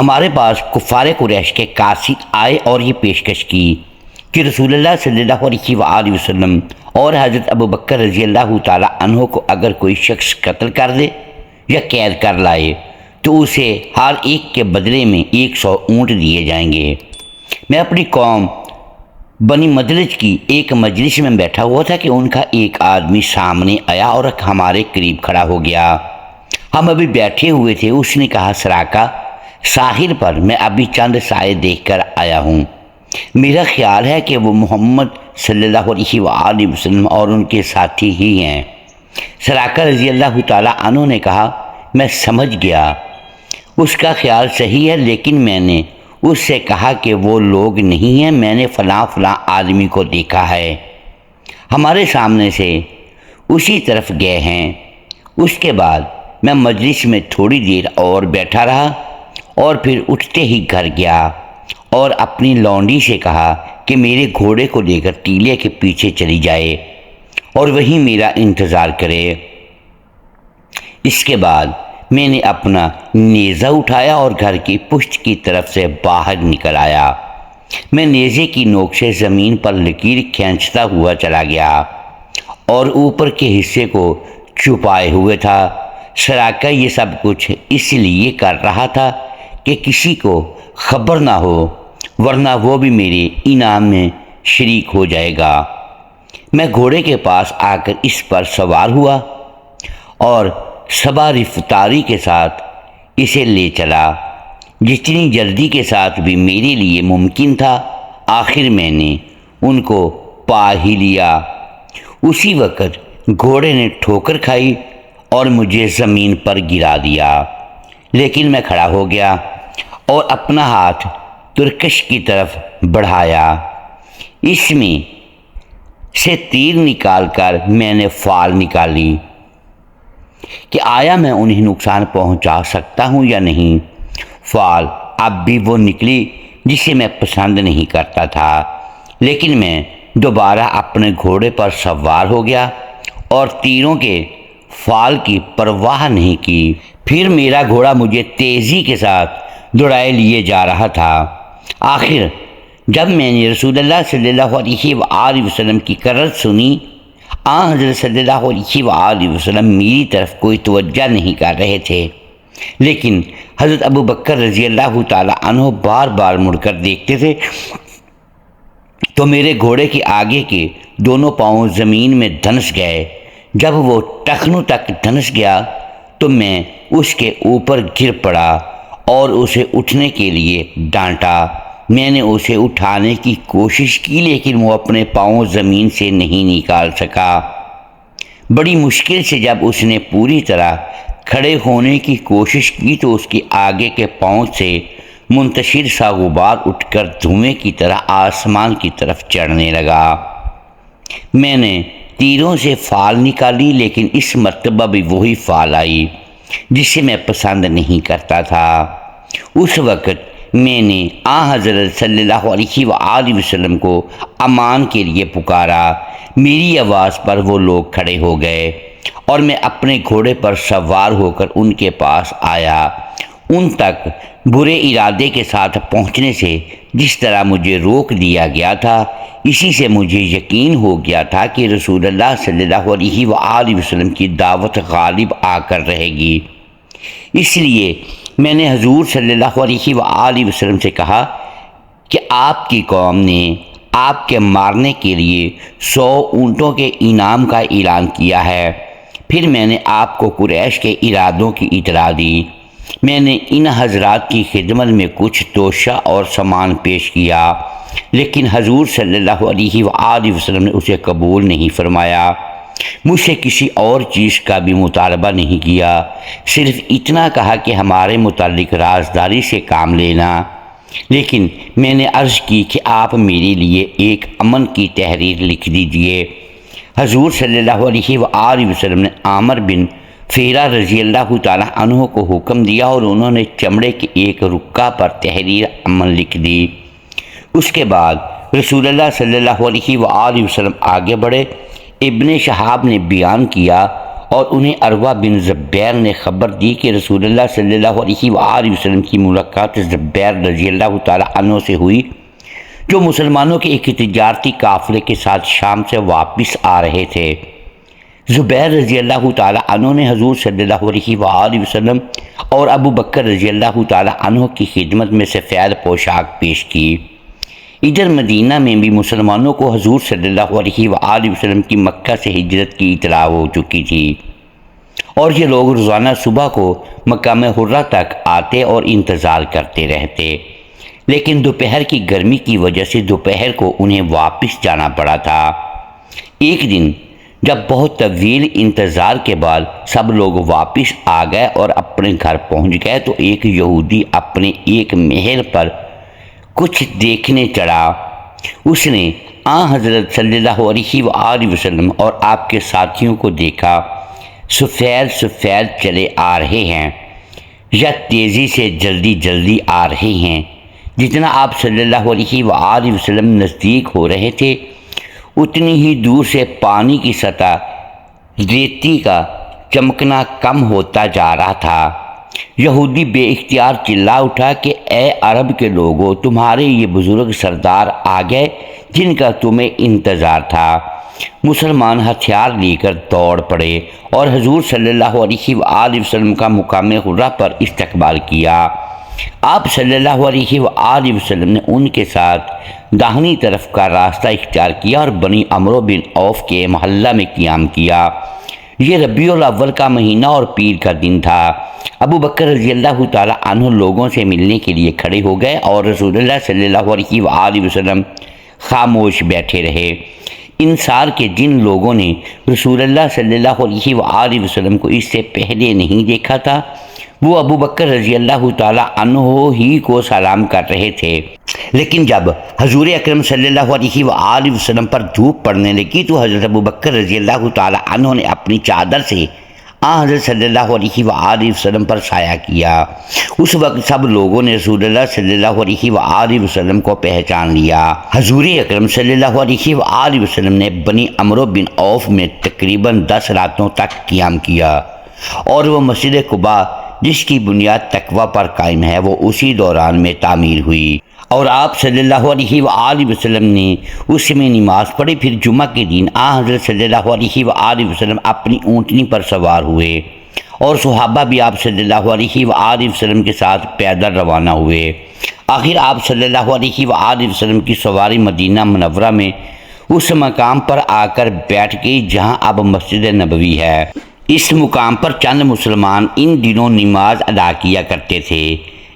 ہمارے پاس کفار قریش کے قاصد آئے اور یہ پیشکش کی کہ رسول اللہ صلی اللہ علیہ وآلہ وسلم اور حضرت ابوبکر رضی اللہ تعالی عنہ کو اگر کوئی شخص قتل کر دے یا قید کر لائے تو اسے ہر ایک کے بدلے میں 100 اونٹ دیے جائیں گے۔ میں اپنی قوم بنی مدلج کی ایک مجلس میں بیٹھا ہوا تھا کہ ان کا ایک آدمی سامنے آیا اور ہمارے قریب کھڑا ہو گیا۔ ہم ابھی بیٹھے ہوئے تھے، اس نے کہا سراقہ، ساحل پر میں ابھی چند سائے دیکھ کر آیا ہوں، میرا خیال ہے کہ وہ محمد صلی اللہ علیہ وآلہ وسلم اور ان کے ساتھی ہی ہیں۔ سراقہ رضی اللہ تعالیٰ عنہ نے کہا میں سمجھ گیا، اس کا خیال صحیح ہے، لیکن میں نے اس سے کہا کہ وہ لوگ نہیں ہیں، میں نے فلاں فلاں آدمی کو دیکھا ہے، ہمارے سامنے سے اسی طرف گئے ہیں۔ اس کے بعد میں مجلس میں تھوڑی دیر اور بیٹھا رہا اور پھر اٹھتے ہی گھر گیا اور اپنی لونڈی سے کہا کہ میرے گھوڑے کو لے کر ٹیلے کے پیچھے چلی جائے اور وہیں میرا انتظار کرے۔ اس کے بعد میں نے اپنا نیزہ اٹھایا اور گھر کی پشت کی طرف سے باہر نکل آیا۔ میں نیزے کی نوک سے زمین پر لکیر کھینچتا ہوا چلا گیا اور اوپر کے حصے کو چھپائے ہوئے تھا۔ سراقہ یہ سب کچھ اس لیے کر رہا تھا کہ کسی کو خبر نہ ہو، ورنہ وہ بھی میرے انعام میں شریک ہو جائے گا۔ میں گھوڑے کے پاس آ کر اس پر سوار ہوا اور صبا رفتاری کے ساتھ اسے لے چلا، جتنی جلدی کے ساتھ بھی میرے لیے ممکن تھا۔ آخر میں نے ان کو پا ہی لیا۔ اسی وقت گھوڑے نے ٹھوکر کھائی اور مجھے زمین پر گرا دیا، لیکن میں کھڑا ہو گیا اور اپنا ہاتھ ترکش کی طرف بڑھایا، اس میں سے تیر نکال کر میں نے فال نکالی کہ آیا میں انہیں نقصان پہنچا سکتا ہوں یا نہیں۔ فال اب بھی وہ نکلی جسے میں پسند نہیں کرتا تھا، لیکن میں دوبارہ اپنے گھوڑے پر سوار ہو گیا اور تیروں کے فال کی پرواہ نہیں کی۔ پھر میرا گھوڑا مجھے تیزی کے ساتھ دوڑائے لیے جا رہا تھا۔ آخر جب میں نے رسول اللہ صلی اللہ علیہ وآلہ وسلم کی کرت سنی، حضرت صلی اللہ علیہ وآلہ وسلم میری طرف کوئی توجہ نہیں کر رہے تھے، لیکن حضرت ابوبکر رضی اللہ تعالی عنہ بار بار مڑ کر دیکھتے تھے تو میرے گھوڑے کے آگے کے دونوں پاؤں زمین میں دھنس گئے۔ جب وہ ٹخنوں تک دھنس گیا تو میں اس کے اوپر گر پڑا اور اسے اٹھنے کے لیے ڈانٹا۔ میں نے اسے اٹھانے کی کوشش کی، لیکن وہ اپنے پاؤں زمین سے نہیں نکال سکا۔ بڑی مشکل سے جب اس نے پوری طرح کھڑے ہونے کی کوشش کی تو اس کے آگے کے پاؤں سے منتشر سا غبار اٹھ کر دھوئیں کی طرح آسمان کی طرف چڑھنے لگا۔ میں نے تیروں سے فال نکالی، لیکن اس مرتبہ بھی وہی فال آئی جسے میں پسند نہیں کرتا تھا۔ اس وقت میں نے حضرت صلی اللہ علیہ وآلہ وسلم کو امان کے لیے پکارا۔ میری آواز پر وہ لوگ کھڑے ہو گئے اور میں اپنے گھوڑے پر سوار ہو کر ان کے پاس آیا۔ ان تک برے ارادے کے ساتھ پہنچنے سے جس طرح مجھے روک دیا گیا تھا، اسی سے مجھے یقین ہو گیا تھا کہ رسول اللہ صلی اللہ علیہ وآلہ وسلم کی دعوت غالب آ کر رہے گی۔ اس لیے میں نے حضور صلی اللہ علیہ وآلہ وسلم سے کہا کہ آپ کی قوم نے آپ کے مارنے کے لیے 100 اونٹوں کے انعام کا اعلان کیا ہے۔ پھر میں نے آپ کو قریش کے ارادوں کی اطلاع دی۔ میں نے ان حضرات کی خدمت میں کچھ توشہ اور سامان پیش کیا، لیکن حضور صلی اللہ علیہ وآلہ وسلم نے اسے قبول نہیں فرمایا۔ مجھ سے کسی اور چیز کا بھی مطالبہ نہیں کیا، صرف اتنا کہا کہ ہمارے متعلق رازداری سے کام لینا۔ لیکن میں نے عرض کی کہ آپ میرے لیے ایک امن کی تحریر لکھ دیجئے۔ حضور صلی اللہ علیہ وآلہ وسلم نے عامر بن فہرہ رضی اللہ تعالیٰ عنہ کو حکم دیا اور انہوں نے چمڑے کے ایک رکا پر تحریر امن لکھ دی۔ اس کے بعد رسول اللہ صلی اللہ علیہ وآلہ وسلم آگے بڑھے۔ ابن شہاب نے بیان کیا اور انہیں عروہ بن زبیر نے خبر دی کہ رسول اللہ صلی اللہ علیہ وآلہ وسلم کی ملاقات زبیر رضی اللہ تعالی عنہ سے ہوئی، جو مسلمانوں کے ایک تجارتی قافلے کے ساتھ شام سے واپس آ رہے تھے۔ زبیر رضی اللہ تعالی عنہ نے حضور صلی اللہ علیہ وآلہ وسلم اور ابو بکر رضی اللہ تعالی عنہ کی خدمت میں سفید پوشاک پیش کی۔ ادھر مدینہ میں بھی مسلمانوں کو حضور صلی اللہ علیہ وآلہ وسلم کی مکہ سے ہجرت کی اطلاع ہو چکی تھی، اور یہ لوگ روزانہ صبح کو مقام حرہ تک آتے اور انتظار کرتے رہتے، لیکن دوپہر کی گرمی کی وجہ سے دوپہر کو انہیں واپس جانا پڑا تھا۔ ایک دن جب بہت طویل انتظار کے بعد سب لوگ واپس آ گئے اور اپنے گھر پہنچ گئے تو ایک یہودی اپنے ایک محل پر کچھ دیکھنے چڑھا۔ اس نے حضرت صلی اللہ علیہ وآلہ وسلم اور آپ کے ساتھیوں کو دیکھا، سفید سفید چلے آ رہے ہیں یا تیزی سے جلدی جلدی آ رہے ہیں۔ جتنا آپ صلی اللہ علیہ وآلہ وسلم نزدیک ہو رہے تھے، اتنی ہی دور سے پانی کی سطح ریتی کا چمکنا کم ہوتا جا رہا تھا۔ یہودی بے اختیار چلا اٹھا کہ اے عرب کے لوگوں، تمہارے یہ بزرگ سردار آ گئے جن کا تمہیں انتظار تھا۔ مسلمان ہتھیار لے کر دوڑ پڑے اور حضور صلی اللہ علیہ وآلہ وسلم کا مقام حرہ پر استقبال کیا۔ آپ صلی اللہ علیہ وآلہ وسلم نے ان کے ساتھ داہنی طرف کا راستہ اختیار کیا اور بنی عمرو بن عوف کے محلہ میں قیام کیا۔ یہ ربیع الاول کا مہینہ اور پیر کا دن تھا۔ ابو بکر رضی اللہ تعالی عنہ لوگوں سے ملنے کے لیے کھڑے ہو گئے اور رسول اللہ صلی اللہ علیہ وآلہ وسلم خاموش بیٹھے رہے۔ انصار کے جن لوگوں نے رسول اللہ صلی اللہ علیہ وآلہ وسلم کو اس سے پہلے نہیں دیکھا تھا، وہ ابو بکر رضی اللہ تعالی عنہ ہی کو سلام کر رہے تھے، لیکن جب حضور اکرم صلی اللہ علیہ وآلہ وسلم پر دھوپ پڑنے لگی تو حضرت ابو بکر رضی اللہ تعالی عنہ نے اپنی چادر سے حضرت صلی اللہ علیہ وآلہ وسلم پر سایہ کیا۔ اس وقت سب لوگوں نے رسول اللہ صلی اللہ علیہ وآلہ وسلم کو پہچان لیا۔ حضور اکرم صلی اللہ علیہ وآلہ وسلم نے بنی عمرو بن عوف میں تقریباً 10 راتوں تک قیام کیا، اور وہ مسجد قباء جس کی بنیاد تقوی پر قائم ہے وہ اسی دوران میں تعمیر ہوئی، اور آپ صلی اللہ علیہ وآلہ وسلم نے اس میں نماز پڑھی۔ پھر جمعہ کے دن حضرت صلی اللہ علیہ وآلہ وسلم اپنی اونٹنی پر سوار ہوئے، اور صحابہ بھی آپ صلی اللہ علیہ وآلہ وسلم کے ساتھ پیدل روانہ ہوئے۔ آخر آپ صلی اللہ علیہ وآلہ وسلم کی سواری مدینہ منورہ میں اس مقام پر آ کر بیٹھ گئی جہاں اب مسجد نبوی ہے۔ اس مقام پر چند مسلمان ان دنوں نماز ادا کیا کرتے تھے۔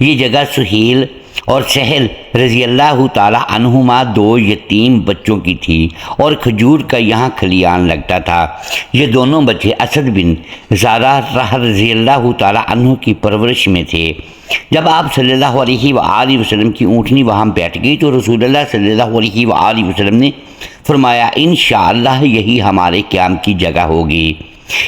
یہ جگہ سہیل اور سہل رضی اللہ تعالی عنہما 2 یتیم بچوں کی تھی، اور کھجور کا یہاں کھلیان لگتا تھا۔ یہ دونوں بچے اسد بن زرارہ رضی اللہ تعالی عنہ کی پرورش میں تھے۔ جب آپ صلی اللہ علیہ وآلہ وسلم کی اونٹنی وہاں بیٹھ گئی تو رسول اللہ صلی اللہ علیہ وآلہ وسلم نے فرمایا، انشاءاللہ یہی ہمارے قیام کی جگہ ہوگی۔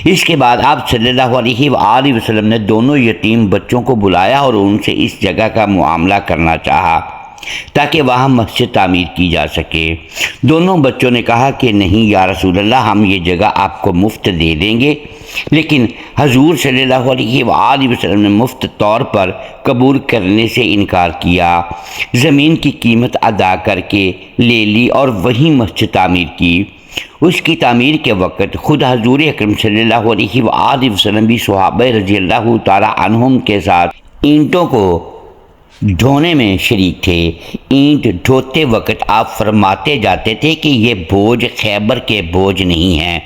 اس کے بعد آپ صلی اللہ علیہ وآلہ وسلم نے دونوں یتیم بچوں کو بلایا اور ان سے اس جگہ کا معاملہ کرنا چاہا تاکہ وہاں مسجد تعمیر کی جا سکے۔ دونوں بچوں نے کہا کہ نہیں یا رسول اللہ، ہم یہ جگہ آپ کو مفت دے دیں گے، لیکن حضور صلی اللہ علیہ وآلہ وسلم نے مفت طور پر قبول کرنے سے انکار کیا۔ زمین کی قیمت ادا کر کے لے لی اور وہیں مسجد تعمیر کی۔ اس کی تعمیر کے وقت خود حضور اکرم صلی اللہ علیہ وآلہ وسلم بھی صحابہ رضی اللہ تعالی عنہم کے ساتھ اینٹوں کو ڈھونے میں شریک تھے۔ اینٹ ڈھوتے وقت آپ فرماتے جاتے تھے کہ یہ بوجھ خیبر کے بوجھ نہیں ہیں،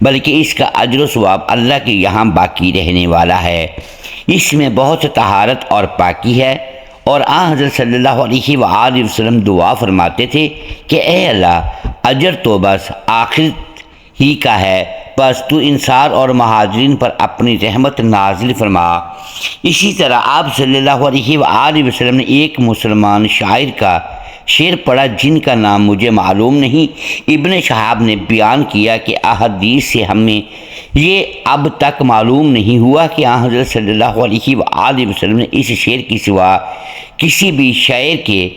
بلکہ اس کا اجر و ثواب اللہ کے یہاں باقی رہنے والا ہے۔ اس میں بہت طہارت اور پاکی ہے۔ اور حضرت صلی اللہ علیہ وآلہ وسلم دعا فرماتے تھے کہ اے اللہ، اجر تو بس آخرت ہی کا ہے، بس تو انصار اور مہاجرین پر اپنی رحمت نازل فرما۔ اسی طرح آپ صلی اللہ علیہ وآلہ وسلم نے ایک مسلمان شاعر کا شعر پڑھا جن کا نام مجھے معلوم نہیں۔ ابن شہاب نے بیان کیا کہ احادیث سے ہمیں یہ اب تک معلوم نہیں ہوا کہ حضرت صلی اللہ علیہ وآلہ وسلم نے اس شعر کی سوا کسی بھی شاعر کے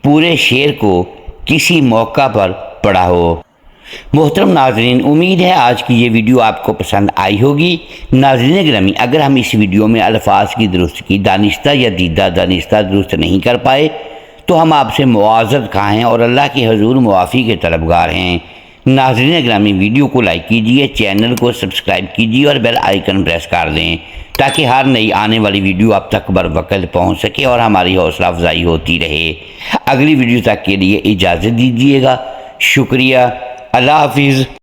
پورے شعر کو کسی موقع پر پڑھا ہو۔ محترم ناظرین، امید ہے آج کی یہ ویڈیو آپ کو پسند آئی ہوگی۔ ناظرین گرامی، اگر ہم اس ویڈیو میں الفاظ کی درستگی دانستہ یا دیدہ دانستہ درست نہیں کر پائے تو ہم آپ سے معذرت خواہ ہیں اور اللہ کے حضور معافی کے طلبگار ہیں۔ ناظرین گرامی، ویڈیو کو لائک کیجئے، چینل کو سبسکرائب کیجئے اور بیل آئیکن پریس کر دیں تاکہ ہر نئی آنے والی ویڈیو آپ تک بروقت پہنچ سکے اور ہماری حوصلہ افزائی ہوتی رہے۔ اگلی ویڈیو تک کے لیے اجازت دیجیے گا۔ شکریہ۔ اللہ حافظ۔